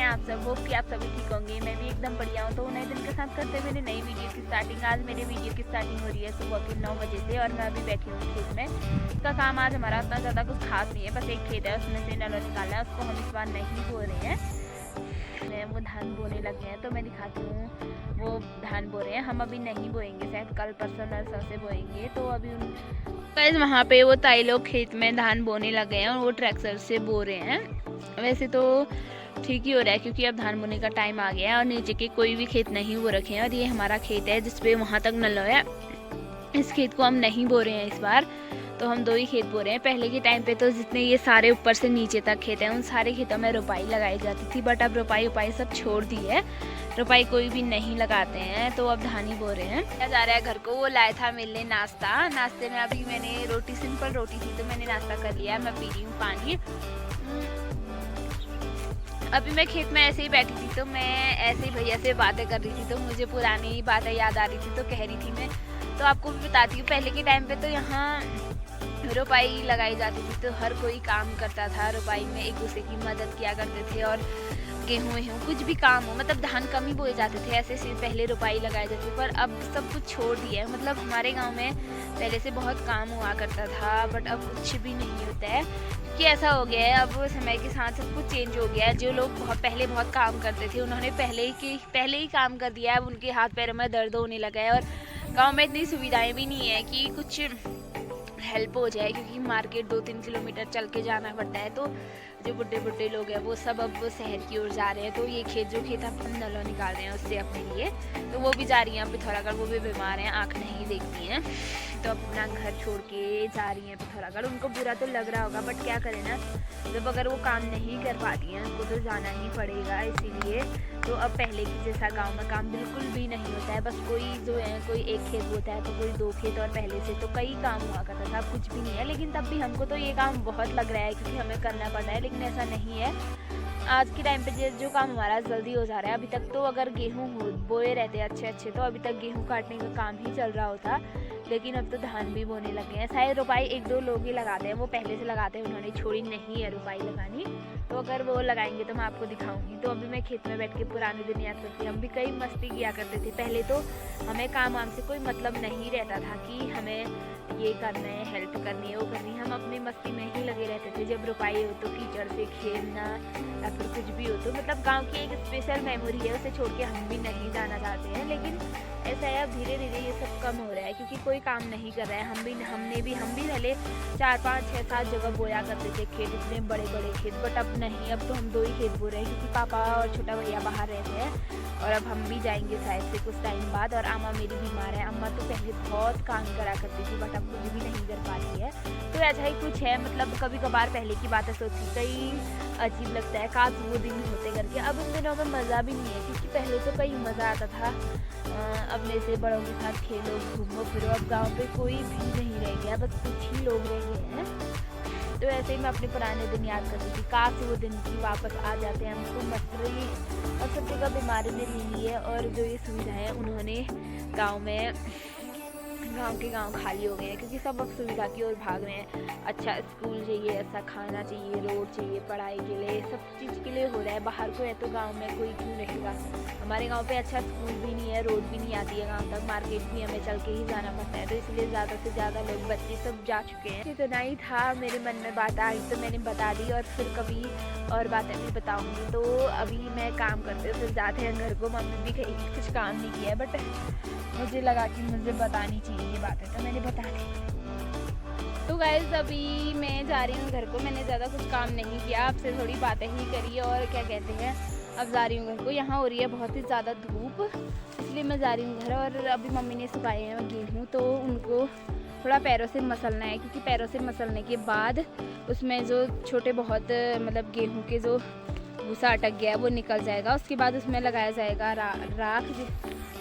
हैं आप सब? होप कि आप सभी ठीक होंगे। मैं भी एकदम बढ़िया हूँ। तो नए दिन के साथ करते हुए मेरी नई वीडियो की स्टार्टिंग। आज मेरी वीडियो की स्टार्टिंग हो रही है सुबह के 9 बजे से और मैं अभी बैठी हूँ खेत में। इसका काम आज हमारा उतना ज़्यादा कुछ खास नहीं है, बस एक खेत है उसमें से नलों निकालना है। उसको हम इस बार नहीं बो रहे हैं, वो धान बोने लगे हैं। तो मैं दिखाती हूँ, वो धान बो रहे हैं। हम अभी नहीं बोएंगे, शायद कल परसों नरसों से बोएंगे। तो अभी गाइस वहाँ पे वो ताई लोग खेत में धान बोने लगे हैं और वो ट्रैक्टर से बो रहे हैं। वैसे तो ठीक ही हो रहा है क्योंकि अब धान बोने का टाइम आ गया है और नीचे के कोई भी खेत नहीं बो रखे हैं। और ये हमारा खेत है जिसपे वहाँ तक नल है। इस खेत को हम नहीं बो रहे हैं इस बार, तो हम 2 ही खेत बो रहे हैं। पहले के टाइम पे तो जितने ये सारे ऊपर से नीचे तक खेत हैं उन सारे खेतों में रुपाई लगाई जाती थी, बट अब रुपाई सब छोड़ दी है। रुपाई कोई भी नहीं लगाते हैं, तो अब धान ही बो रहे हैं। क्या जा रहा है घर को, वो लाया था मेरे लिए नाश्ता। नाश्ते में अभी मैंने रोटी, सिंपल रोटी थी तो मैंने नाश्ता कर लिया। मैं पी रही हूँ पानी। अभी मैं खेत में ऐसे ही बैठी थी तो मैं ऐसे ही भैया से बातें कर रही थी, तो मुझे पुरानी बातें याद आ रही थी। तो कह रही थी मैं, तो आपको भी बताती हूँ, पहले के टाइम पे तो यहाँ रुपाई लगाई जाती थी तो हर कोई काम करता था। रुपाई में एक दूसरे की मदद किया करते थे और गेहूँ कुछ भी काम हो, मतलब धान कम ही बोए जाते थे, ऐसे से पहले रुपाई लगाई जाती थी। पर अब सब कुछ छोड़ दिया है। मतलब हमारे गांव में पहले से बहुत काम हुआ करता था, बट अब कुछ भी नहीं होता है कि ऐसा हो गया है। अब समय के साथ सब कुछ चेंज हो गया है। जो लोग पहले बहुत काम करते थे उन्होंने पहले ही काम कर दिया है। अब उनके हाथ पैरों में दर्द होने लगा है और गाँव में इतनी सुविधाएँ भी नहीं है कि कुछ हेल्प हो जाए, क्योंकि मार्केट 2-3 किलोमीटर चल के जाना पड़ता है। तो जो बुढ़े लोग हैं वो सब अब शहर की ओर जा रहे हैं। तो ये खेत हम नलों निकाल रहे हैं उससे अपने लिए, तो वो भी जा रही हैं पिथौरागढ़। वो भी बीमार हैं, आँख नहीं देखती हैं, तो अपना घर छोड़ के जा रही हैं पिथौरागढ़। उनको बुरा तो लग रहा होगा, बट क्या करें ना, जब अगर वो काम नहीं कर पाती हैं उनको तो जाना ही पड़ेगा। इसीलिए तो अब पहले की जैसा गांव में काम बिल्कुल भी नहीं होता है। बस कोई जो है, कोई एक खेत बोता है तो कोई 2 खेत, और पहले से तो कई काम हुआ करता था। अब कुछ भी नहीं है, लेकिन तब भी हमको तो ये काम बहुत लग रहा है क्योंकि हमें करना पड़ता है, लेकिन ऐसा नहीं है। आज के टाइम पे जो काम हमारा जल्दी हो जा रहा है। अभी तक तो अगर गेहूँ बोए रहते अच्छे तो अभी तक गेहूँ काटने का काम ही चल रहा होता, लेकिन अब तो धान भी बोने लगे हैं। शायद रुपाई 1-2 लोग ही लगाते हैं, वो पहले से लगाते हैं, उन्होंने छोड़ी नहीं है रुपाई लगानी। तो अगर वो लगाएंगे तो मैं आपको दिखाऊंगी। तो अभी मैं खेत में बैठ के पुराने दिन याद करती हूँ। हम भी कई मस्ती किया करते थे पहले। तो हमें काम वाम से कोई मतलब नहीं रहता था कि हमें ये करना है, हेल्प करनी है, वो करनी है। हम अपनी मस्ती में ही लगे रहते थे। जब रुपाई हो तो कीचड़ से खेलना या फिर कुछ भी हो। तो मतलब गांव की एक स्पेशल मेमोरी है, उसे छोड़ के हम भी नहीं जाना चाहते हैं। लेकिन ऐसा है, अब धीरे धीरे ये सब कम हो रहा है क्योंकि कोई काम नहीं कर रहा है। हम भी पहले 4-5-6-7 जगह बोया करते थे खेत, इतने बड़े खेत। बट अब नहीं, अब तो हम 2 ही खेत बो रहे हैं क्योंकि पापा और छोटा भैया बाहर रहते हैं और अब हम भी जाएंगे शायद से कुछ टाइम बाद। और अम्मा मेरी बीमार है। अम्मा तो पहले बहुत काम करा करती थी, बट अब कुछ भी नहीं कर पाती है। तो ऐसा ही कुछ है। मतलब कभी कभार पहले की बातें सोचती कई अजीब लगता है, काश वो दिन होते करके। अब उन दिनों में मज़ा भी नहीं है क्योंकि पहले तो कई मज़ा आता था अपने से बड़ों के साथ खेलो, घूमो फिरो। अब गाँव पे कोई भी नहीं रह गया, बस कुछ ही लोग रह गए हैं। तो ऐसे ही मैं अपने पुराने दिन याद करती थी, काश वो दिन की वापस आ जाते हैं। हमको मछली और सब जगह बीमारी ने ले ली है और जो ये सुविधाएं उन्होंने गांव के गांव खाली हो गए हैं क्योंकि सब अब सुविधा की ओर भाग रहे हैं। अच्छा स्कूल चाहिए, अच्छा खाना चाहिए, रोड चाहिए, पढ़ाई के लिए, सब चीज़ के लिए हो रहा है। बाहर को है तो गांव में कोई क्यों रहेगा। हमारे गांव पे अच्छा स्कूल भी नहीं है, रोड भी नहीं आती है गांव तक, मार्केट भी हमें चल के ही जाना पड़ता है। तो इसलिए ज़्यादा से ज़्यादा लोग, बच्चे सब जा चुके हैं। इतना ही था मेरे मन में बात आई तो मैंने बता दी, और फिर कभी और बातें भी बताऊँगी। तो अभी मैं काम करते फिर जाते हैं घर को। मम्मी भी कहीं कुछ काम नहीं किया है, बट मुझे लगा कि मुझे बतानी चाहिए ये बातें, तो मैंने बता दी। तो गाइस अभी मैं जा रही हूँ घर को। मैंने ज़्यादा कुछ काम नहीं किया, आपसे थोड़ी बातें ही करी और क्या कहते हैं, अब जा रही हूँ घर को। यहाँ हो रही है बहुत ही ज़्यादा धूप, इसलिए मैं जा रही हूँ घर। और अभी मम्मी ने सुखाए हैं गेहूँ, तो उनको थोड़ा पैरों से मसलना है क्योंकि पैरों से मसलने के बाद उसमें जो छोटे बहुत मतलब गेहूँ के जो भूसा अटक गया है वो निकल जाएगा। उसके बाद उसमें लगाया जाएगा राख,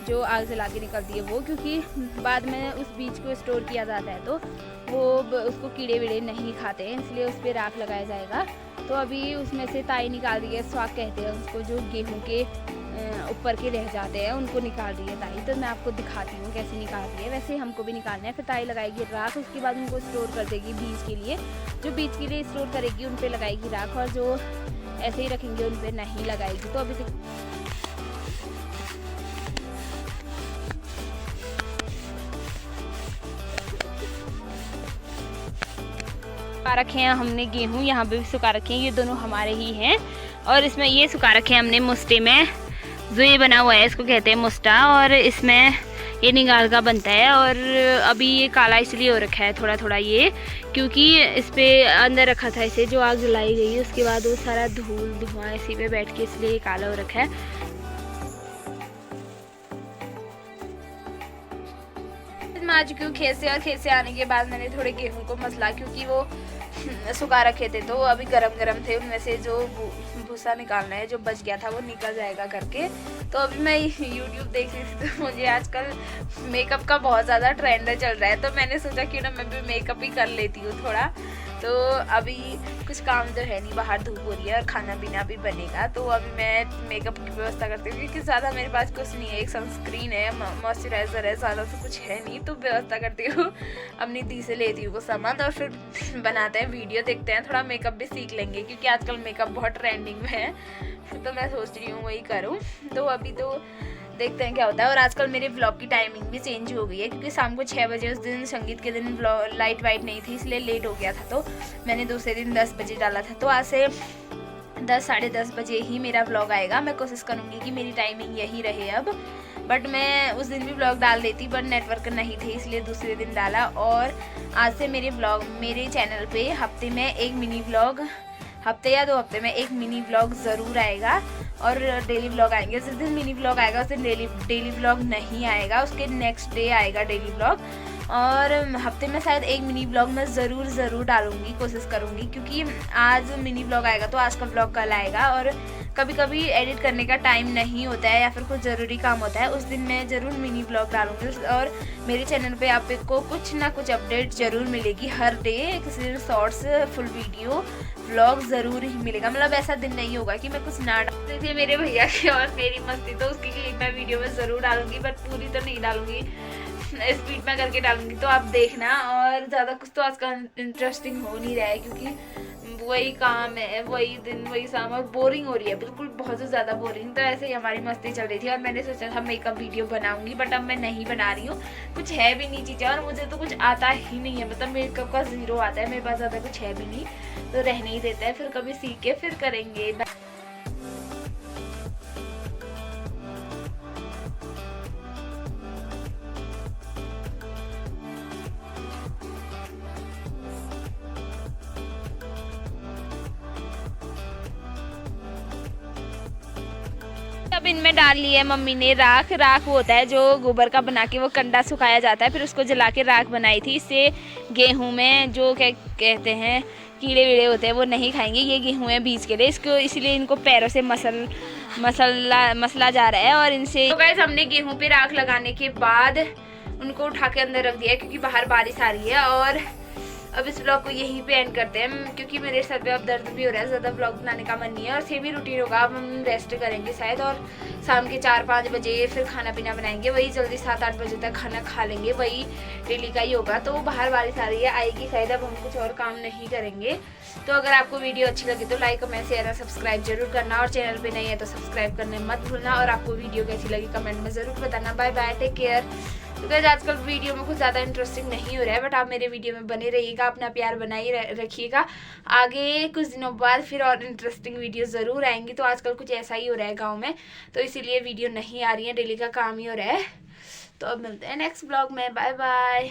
जो आग जला के निकलती है वो, क्योंकि बाद में उस बीज को स्टोर किया जाता है तो वो उसको कीड़े वीड़े नहीं खाते हैं, इसलिए उस पर राख लगाया जाएगा। तो अभी उसमें से ताई निकाल रही है, स्वाग कहते हैं उसको, जो गेहूं के ऊपर के रह जाते हैं उनको निकाल रही है ताई। तो मैं आपको दिखाती हूँ कैसे निकाल रही है। वैसे हमको भी निकालना है। फिर ताई लगाएगी राख, उसके बाद उनको स्टोर कर देगी बीज के लिए। जो बीज के लिए स्टोर करेगी उन पर लगाएगी राख, और जो ऐसे ही रखेंगे, उन पे नहीं लगाएगी। तो अभी सुखा रखे हैं हमने गेहूँ, यहाँ पे भी सुखा रखे हैं, ये दोनों हमारे ही हैं। और इसमें ये सुखा रखे हैं हमने मुस्टे में, जो ये बना हुआ है इसको कहते हैं मुस्टा, और इसमें ये निगाल का बनता है। और अभी ये काला इसलिए हो रखा है थोड़ा थोड़ा ये, क्योंकि इस पे अंदर रखा था इसे, जो आग जलाई गई उसके बाद वो सारा धुआं इसी पे बैठ के, इसलिए ये काला हो रखा है। मैं आ चुकी हूँ खेत से, और खेत से आने के बाद मैंने थोड़े गेहूं को मसला, क्योंकि वो सुखा रखे थे तो अभी गरम गरम थे, उनमें से जो भूसा निकालना है, जो बच गया था वो निकल जाएगा करके। तो अभी मैं यूट्यूब देख रही थी, तो मुझे आजकल मेकअप का बहुत ज़्यादा ट्रेंड चल रहा है, तो मैंने सोचा क्यों ना मैं भी मेकअप ही कर लेती हूँ थोड़ा। तो अभी कुछ काम तो है नहीं, बाहर धूप हो रही है और खाना पीना भी बनेगा, तो अभी मैं मेकअप की व्यवस्था करती हूँ, क्योंकि ज़्यादा मेरे पास कुछ नहीं है, एक सनस्क्रीन है, मॉइस्चराइज़र है, ज़्यादा तो कुछ है नहीं। तो व्यवस्था करती हूँ, अपनी दी से लेती हूँ वो सामान, और फिर बनाते हैं वीडियो, देखते हैं, थोड़ा मेकअप भी सीख लेंगे, क्योंकि आजकल मेकअप बहुत ट्रेंडिंग में है। तो मैं सोच रही हूँ वही करूँ। तो अभी तो देखते हैं क्या होता है। और आजकल मेरे व्लॉग की टाइमिंग भी चेंज हो गई है, क्योंकि शाम को 6 बजे, उस दिन संगीत के दिन लाइट वाइट नहीं थी, इसलिए लेट हो गया था, तो मैंने दूसरे दिन 10 बजे डाला था। तो आज से 10 साढ़े 10 बजे ही मेरा व्लॉग आएगा। मैं कोशिश करूँगी कि मेरी टाइमिंग यही रहे अब, बट मैं उस दिन भी व्लॉग डाल देती, बट नेटवर्क नहीं थे, इसलिए दूसरे दिन डाला। और आज से मेरे चैनल पे हफ्ते में एक मिनी व्लॉग, हफ्ते या 2 हफ्ते में एक मिनी व्लॉग ज़रूर आएगा, और डेली व्लॉग आएंगे। जिस दिन मिनी व्लॉग आएगा उस दिन डेली व्लॉग नहीं आएगा, उसके नेक्स्ट डे आएगा डेली व्लॉग। और हफ्ते में शायद एक मिनी व्लॉग मैं ज़रूर डालूँगी, कोशिश करूँगी, क्योंकि आज मिनी व्लॉग आएगा तो आज का व्लॉग कल आएगा। और कभी कभी एडिट करने का टाइम नहीं होता है, या फिर कुछ ज़रूरी काम होता है, उस दिन मैं ज़रूर मिनी व्लॉग डालूँगी। और मेरे चैनल पे आपको कुछ ना कुछ अपडेट ज़रूर मिलेगी, हर डे किसी दिन शॉर्ट्स, फुल वीडियो, व्लॉग ज़रूर ही मिलेगा। मतलब ऐसा दिन नहीं होगा कि मैं कुछ ना डाल थी मेरे भैया की और मेरी मस्ती, तो उसकी क्लिप मैं वीडियो में ज़रूर डालूंगी, बट पूरी तो नहीं डालूंगी, स्पीड में करके डालूंगी, तो आप देखना। और ज़्यादा कुछ तो आजकल इंटरेस्टिंग हो नहीं रहा है, क्योंकि वही काम है, वही दिन वही शाम, और बोरिंग हो रही है बिल्कुल, बहुत ज़्यादा बोरिंग। तो ऐसे ही हमारी मस्ती चल रही थी, और मैंने सोचा था मेकअप वीडियो बनाऊंगी, बट अब मैं नहीं बना रही हूँ, कुछ है भी नहीं चीज़ें, और मुझे तो कुछ आता ही नहीं है, मतलब मेकअप का 0 आता है मेरे पास, ज़्यादा कुछ है भी नहीं, तो रहने ही देता है, फिर कभी सीख के फिर करेंगे। अब इनमें डाल ली है मम्मी ने राख वो होता है जो गोबर का बना के वो कंडा सुखाया जाता है, फिर उसको जला के राख बनाई थी। इससे गेहूं में जो कहते हैं कीड़े वीड़े होते हैं वो नहीं खाएंगे। ये गेहूं है बीज के लिए, इसको इसलिए इनको पैरों से मसला जा रहा है। और इनसे तो गाइस हमने गेहूं पे राख लगाने के बाद उनको उठा के अंदर रख दिया, क्योंकि बाहर बारिश आ रही है। और अब इस ब्लॉग को यहीं पे एंड करते हैं, क्योंकि मेरे सर पे अब दर्द भी हो रहा है, ज़्यादा ब्लॉग बनाने का मन नहीं है। और सेम ही रूटीन होगा, अब हम रेस्ट करेंगे शायद, और शाम के 4-5 बजे फिर खाना पीना बनाएंगे, वही जल्दी 7-8 बजे तक खाना खा लेंगे, वही डेली का ही होगा। तो बाहर बारिश आ रही है, आएगी शायद, अब हम कुछ और काम नहीं करेंगे। तो अगर आपको वीडियो अच्छी लगी तो लाइक, कमेंट, शेयर और सब्सक्राइब जरूर करना, और चैनल पे नहीं है तो सब्सक्राइब करने मत भूलना। और आपको वीडियो कैसी लगी कमेंट में ज़रूर बताना। Bye bye, take care. तो गाइस आजकल वीडियो में कुछ ज़्यादा इंटरेस्टिंग नहीं हो रहा है, बट आप मेरे वीडियो में बने रहिएगा, अपना प्यार बनाए रखिएगा। आगे कुछ दिनों बाद फिर और इंटरेस्टिंग वीडियो ज़रूर आएंगी। तो आजकल कुछ ऐसा ही हो रहा है गांव में, तो इसीलिए वीडियो नहीं आ रही है, डेली का काम ही हो रहा है। तो अब मिलते हैं नेक्स्ट ब्लॉग में, बाय बाय।